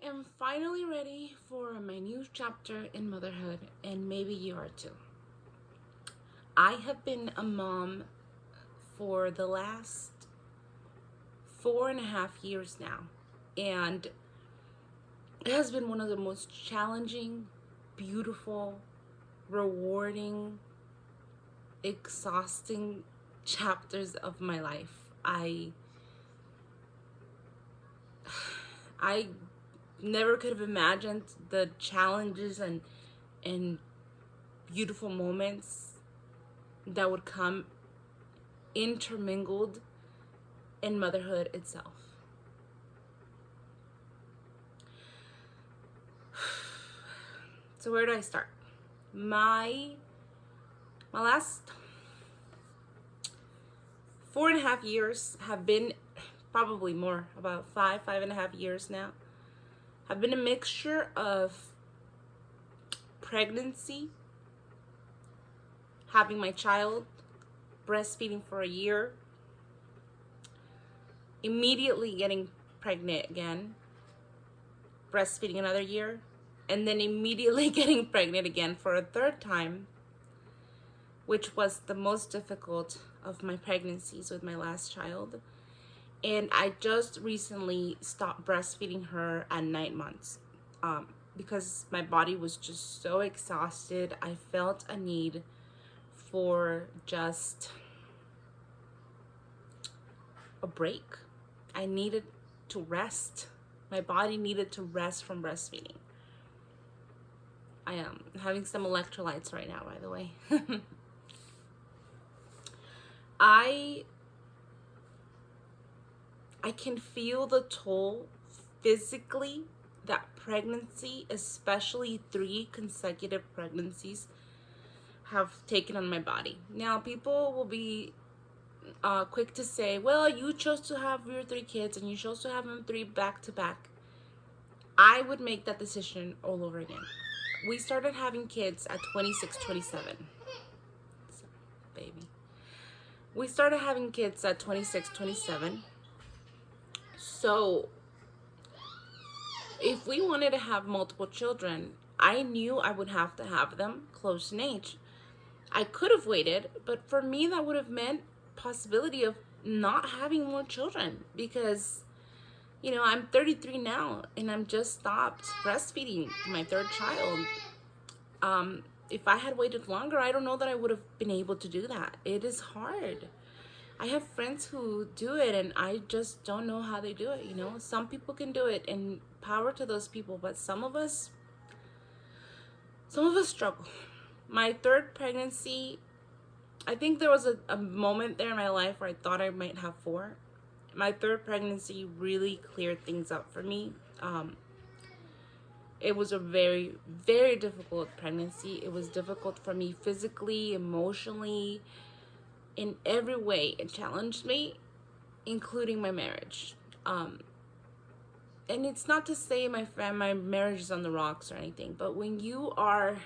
am finally ready for my new chapter in motherhood, and maybe you are too. I have been a mom for the last 4.5 years now, and it has been one of the most challenging, beautiful, rewarding, exhausting chapters of my life. I never could have imagined the challenges and beautiful moments that would come intermingled in motherhood itself. So where do I start? My last 4.5 years have been, probably more, about 5.5 years now, have been a mixture of pregnancy, having my child, breastfeeding for a year, immediately getting pregnant again, breastfeeding another year, and then immediately getting pregnant again for a third time, which was the most difficult of my pregnancies with my last child. And I just recently stopped breastfeeding her at 9 months because my body was just so exhausted. I felt a need for just a break. I needed to rest. My body needed to rest from breastfeeding. I am having some electrolytes right now, by the way. I can feel the toll physically that pregnancy, especially 3 consecutive pregnancies, have taken on my body. Now, people will be quick to say, well, you chose to have your 3 kids and you chose to have them 3 back to back. I would make that decision all over again. We started having kids at 26, 27. Sorry, baby. We started having kids at 26, 27. So if we wanted to have multiple children, I knew I would have to have them close in age. I could have waited, but for me that would have meant possibility of not having more children because, I'm 33 now and I'm just stopped breastfeeding my 3rd child. If I had waited longer, I don't know that I would have been able to do that. It is hard. I have friends who do it and I just don't know how they do it. Some people can do it and power to those people, but some of us struggle. My 3rd pregnancy, I think there was a moment there in my life where I thought I might have 4. My 3rd pregnancy really cleared things up for me. It was a very, very difficult pregnancy. It was difficult for me physically, emotionally, in every way. It challenged me, including my marriage. And it's not to say my marriage is on the rocks or anything, but when you are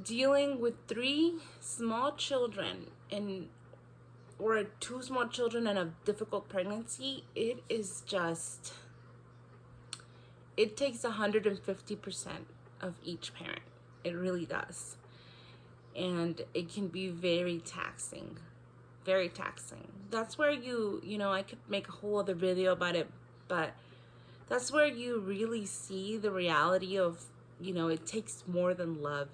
dealing with 3 small children or 2 small children and a difficult pregnancy, it takes 150% of each parent. It really does. And it can be very taxing. Very taxing. That's where I could make a whole other video about it, but that's where you really see the reality of, it takes more than love.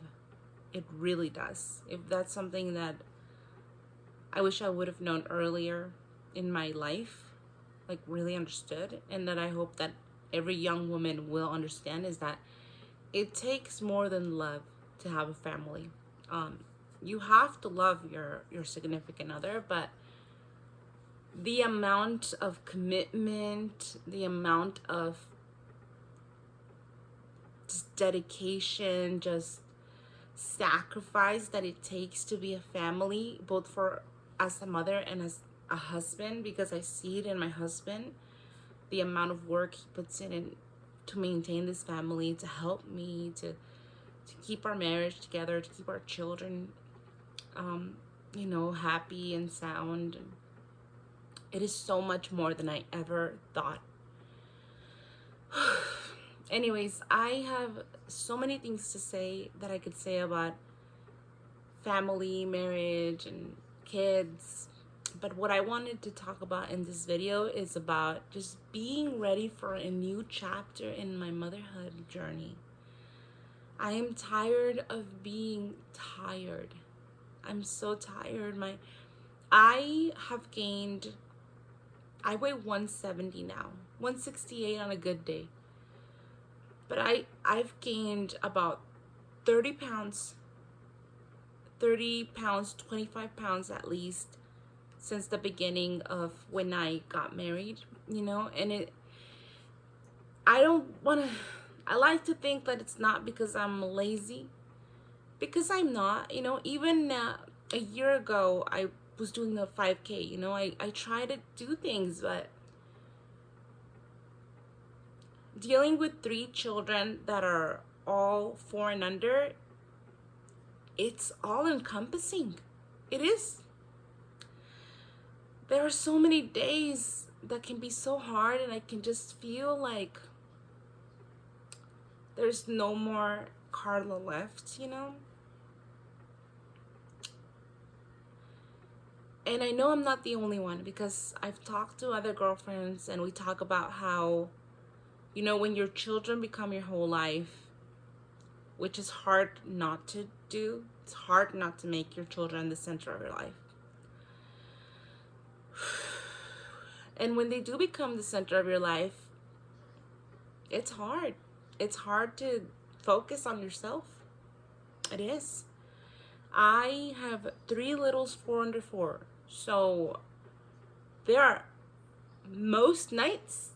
It really does. If that's something that I wish I would have known earlier in my life, like really understood, and that I hope that every young woman will understand, is that it takes more than love to have a family. You have to love your significant other, but the amount of commitment, the amount of just dedication, just sacrifice that it takes to be a family, both for as a mother and as a husband, because I see it in my husband, the amount of work he puts in to maintain this family, to help me, to keep our marriage together, to keep our children happy and sound. It is so much more than I ever thought. Anyways, I have so many things to say that I could say about family, marriage, and kids. But what I wanted to talk about in this video is about just being ready for a new chapter in my motherhood journey. I am tired of being tired. I'm so tired. I have gained, I weigh 170 now, 168 on a good day. But I've gained about 30 pounds, 25 pounds at least since the beginning of when I got married, and I don't want to, I like to think that it's not because I'm lazy, because I'm not, even a year ago, I was doing the 5K, I try to do things, but dealing with 3 children that are all 4 and under, it's all encompassing. It is. There are so many days that can be so hard, and I can just feel like there's no more Carla left, And I know I'm not the only one, because I've talked to other girlfriends and we talk about how, when your children become your whole life, which is hard not to do, it's hard not to make your children the center of your life. And when they do become the center of your life, it's hard. It's hard to focus on yourself. It is. I have 3 littles, 4 under 4. So there are most nights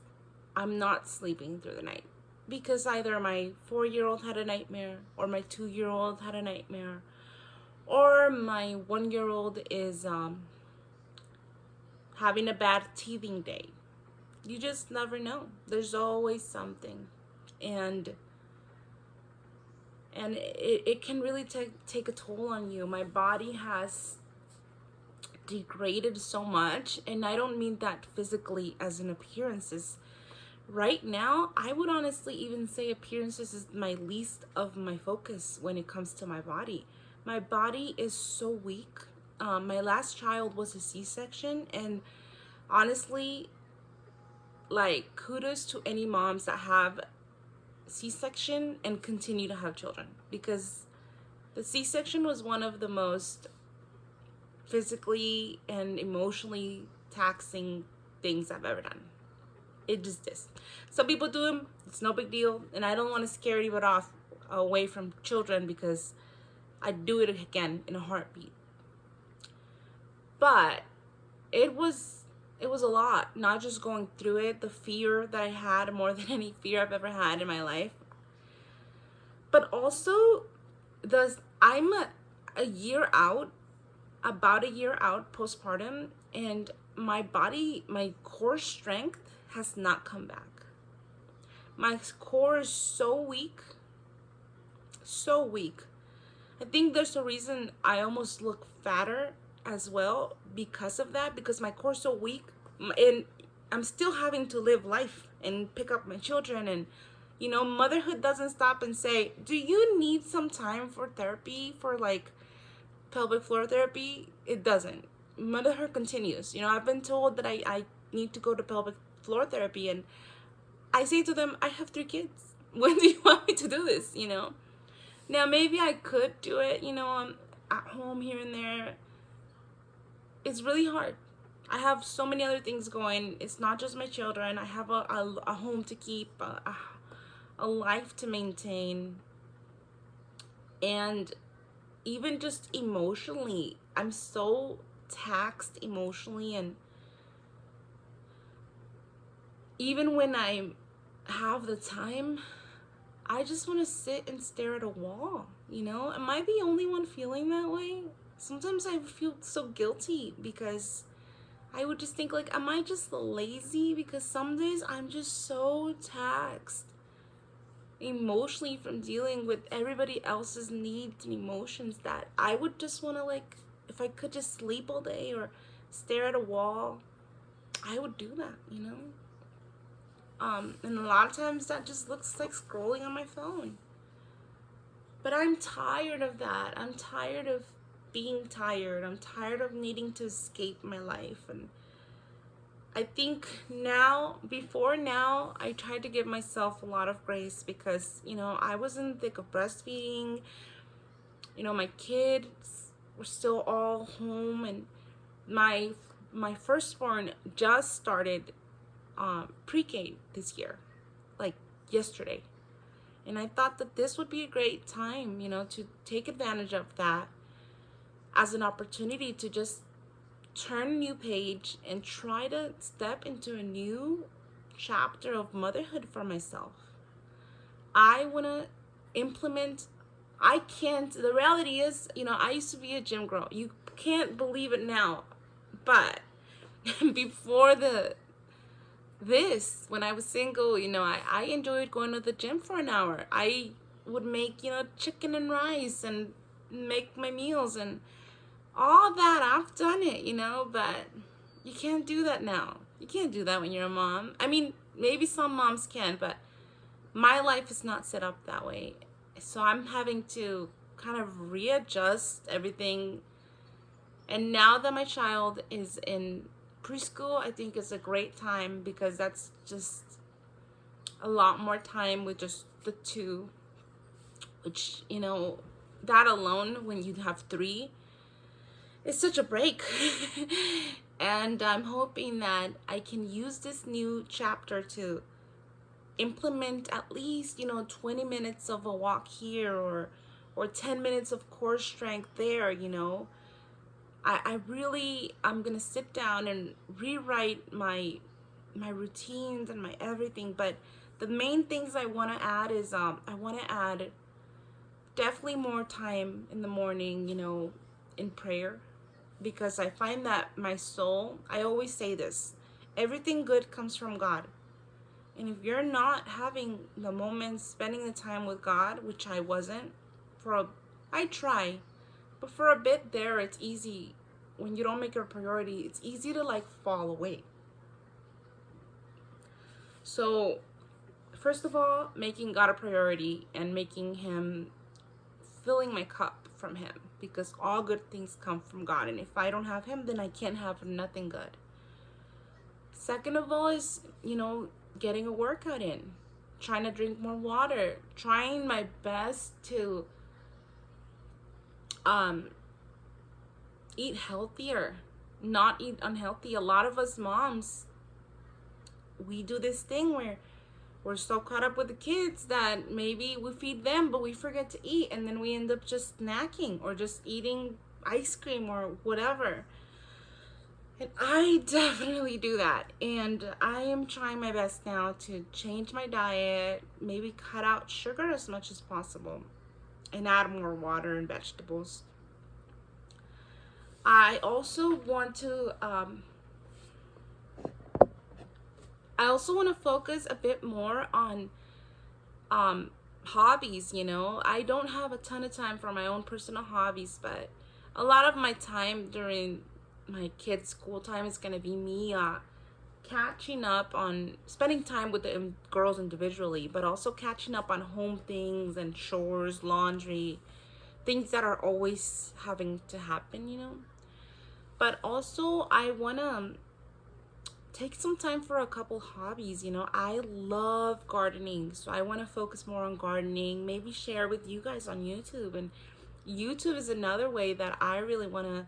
I'm not sleeping through the night, because either my 4-year-old had a nightmare, or my 2-year-old had a nightmare, or my 1-year-old is having a bad teething day. You just never know. There's always something. And it can really take a toll on you. My body has degraded so much, and I don't mean that physically as in appearances. Right now, I would honestly even say appearances is my least of my focus when it comes to my body. My body is so weak. My last child was a C-section, and honestly, like, kudos to any moms that have C-section and continue to have children, because the C-section was one of the most physically and emotionally taxing things I've ever done. It just is. Some people do them, it's no big deal, and I don't want to scare anyone off away from children, because I'd do it again in a heartbeat. But it was a lot, not just going through it, the fear that I had more than any fear I've ever had in my life. But also, I'm a year out, about a year out postpartum, and my body, my core strength has not come back. My core is so weak, so weak. I think there's a reason I almost look fatter as well because of that, because my core is so weak, and I'm still having to live life and pick up my children, and motherhood doesn't stop and say, do you need some time for therapy, for like pelvic floor therapy? It doesn't. Motherhood continues. I've been told that I need to go to pelvic floor therapy, and I say to them, I have 3 kids. When do you want me to do this? Now maybe I could do it, I'm at home here and there. It's really hard. I have so many other things going. It's not just my children. I have a home to keep, a life to maintain, and even just emotionally, I'm so taxed emotionally. And even when I have the time, I just want to sit and stare at a wall. Am I the only one feeling that way? Sometimes I feel so guilty, because I would just think, like, am I just lazy? Because some days I'm just so taxed emotionally from dealing with everybody else's needs and emotions, that I would just want to, like, if I could just sleep all day or stare at a wall, I would do that, And a lot of times that just looks like scrolling on my phone. But I'm tired of that. I'm tired of being tired. I'm tired of needing to escape my life. And I think now, before now, I tried to give myself a lot of grace because, I was in the thick of breastfeeding. My kids were still all home, and my firstborn just started pre-K this year, like yesterday. And I thought that this would be a great time, to take advantage of that as an opportunity to just turn a new page and try to step into a new chapter of motherhood for myself. I want to implement. I can't. The reality is, I used to be a gym girl. You can't believe it now. But before when I was single, I enjoyed going to the gym for an hour. I would make, chicken and rice and make my meals and all that. I've done it, but you can't do that now. You can't do that when you're a mom. I mean, maybe some moms can, but my life is not set up that way. So I'm having to kind of readjust everything. And now that my child is in preschool, I think it's a great time because that's just a lot more time with just the two, which, that alone, when you have three, it's such a break. And I'm hoping that I can use this new chapter to implement at least 20 minutes of a walk here, or 10 minutes of core strength there. I'm gonna sit down and rewrite my routines and my everything. But the main things I want to add is I want to add definitely more time in the morning, in prayer, because I find that my soul, I always say this, everything good comes from God. And if you're not having the moments, spending the time with God, which I wasn't, I try, but for a bit there, it's easy. When you don't make it a priority, it's easy to fall away. So, first of all, making God a priority and making Him, filling my cup from Him, because all good things come from God. And if I don't have Him, then I can't have nothing good. Second of all is, getting a workout in, trying to drink more water, trying my best to eat healthier, not eat unhealthy. A lot of us moms, we do this thing where we're so caught up with the kids that maybe we feed them, but we forget to eat, and then we end up just snacking or just eating ice cream or whatever. And I definitely do that. And I am trying my best now to change my diet, maybe cut out sugar as much as possible, and add more water and vegetables. I also want to focus a bit more on hobbies. I don't have a ton of time for my own personal hobbies, but a lot of my time during my kids' school time is going to be me catching up on spending time with the girls individually, but also catching up on home things and chores, laundry, things that are always having to happen. But also I want to take some time for a couple hobbies. I love gardening, so I want to focus more on gardening, maybe share with you guys on YouTube. And YouTube is another way that I really want to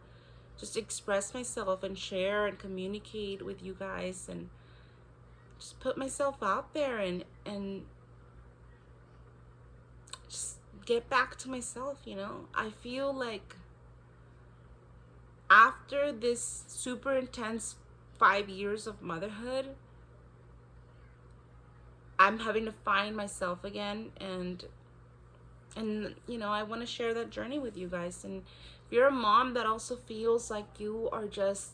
just express myself and share and communicate with you guys, and just put myself out there and just get back to myself. I feel like after this super intense 5 years of motherhood, I'm having to find myself again, and I want to share that journey with you guys. And if you're a mom that also feels like you are just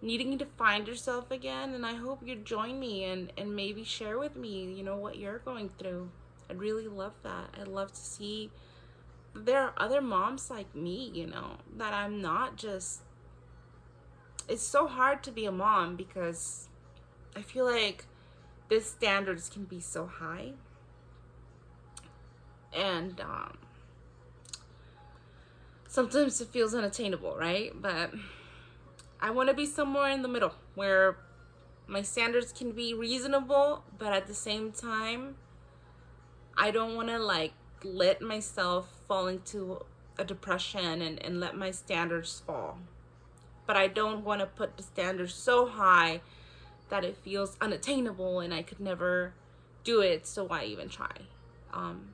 needing to find yourself again, and I hope you join me and maybe share with me, what you're going through. I'd really love that. I'd love to see there are other moms like me, that I'm not just... It's so hard to be a mom because I feel like the standards can be so high, and sometimes it feels unattainable, right? But I want to be somewhere in the middle where my standards can be reasonable, but at the same time, I don't want to like let myself fall into a depression and let my standards fall. But I don't want to put the standards so high that it feels unattainable and I could never do it, so why even try? Um,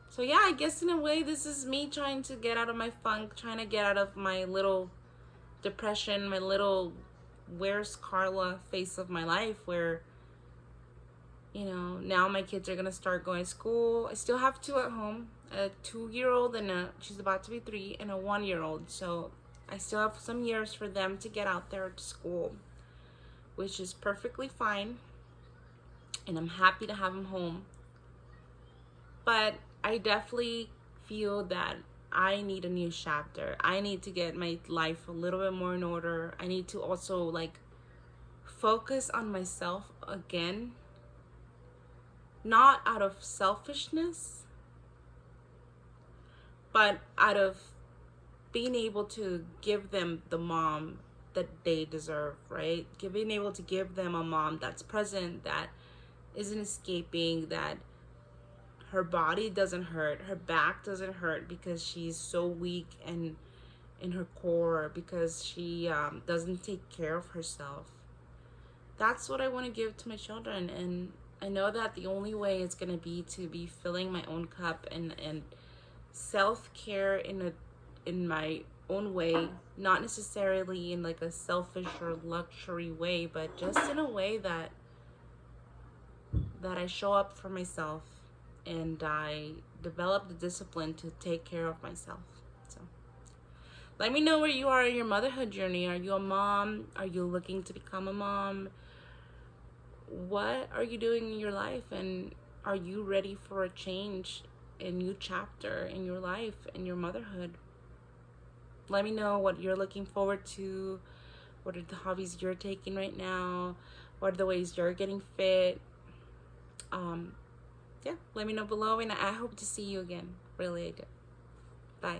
so yeah, I guess in a way this is me trying to get out of my funk, trying to get out of my little depression, my little where's Carla face of my life, where now my kids are gonna start going to school. I still have two at home, a 2-year-old and she's about to be 3, and a 1-year-old. So I still have some years for them to get out there to school, which is perfectly fine, and I'm happy to have them home. But I definitely feel that I need a new chapter. I need to get my life a little bit more in order. I need to also like focus on myself again, not out of selfishness, but out of being able to give them the mom that they deserve, right? Being able to give them a mom that's present, that isn't escaping, that her body doesn't hurt, her back doesn't hurt because she's so weak and in her core, because she doesn't take care of herself. That's what I want to give to my children, and I know that the only way is going to be to be filling my own cup and self-care in my own way, not necessarily in like a selfish or luxury way, but just in a way that I show up for myself and I develop the discipline to take care of myself. So let me know where you are in your motherhood journey. Are you a mom? Are you looking to become a mom? What are you doing in your life, and are you ready for a change, a new chapter in your life, in your motherhood? Let me know what you're looking forward to. What are the hobbies you're taking right now? What are the ways you're getting fit? Yeah, let me know below, and I hope to see you again. Really, I do. Bye.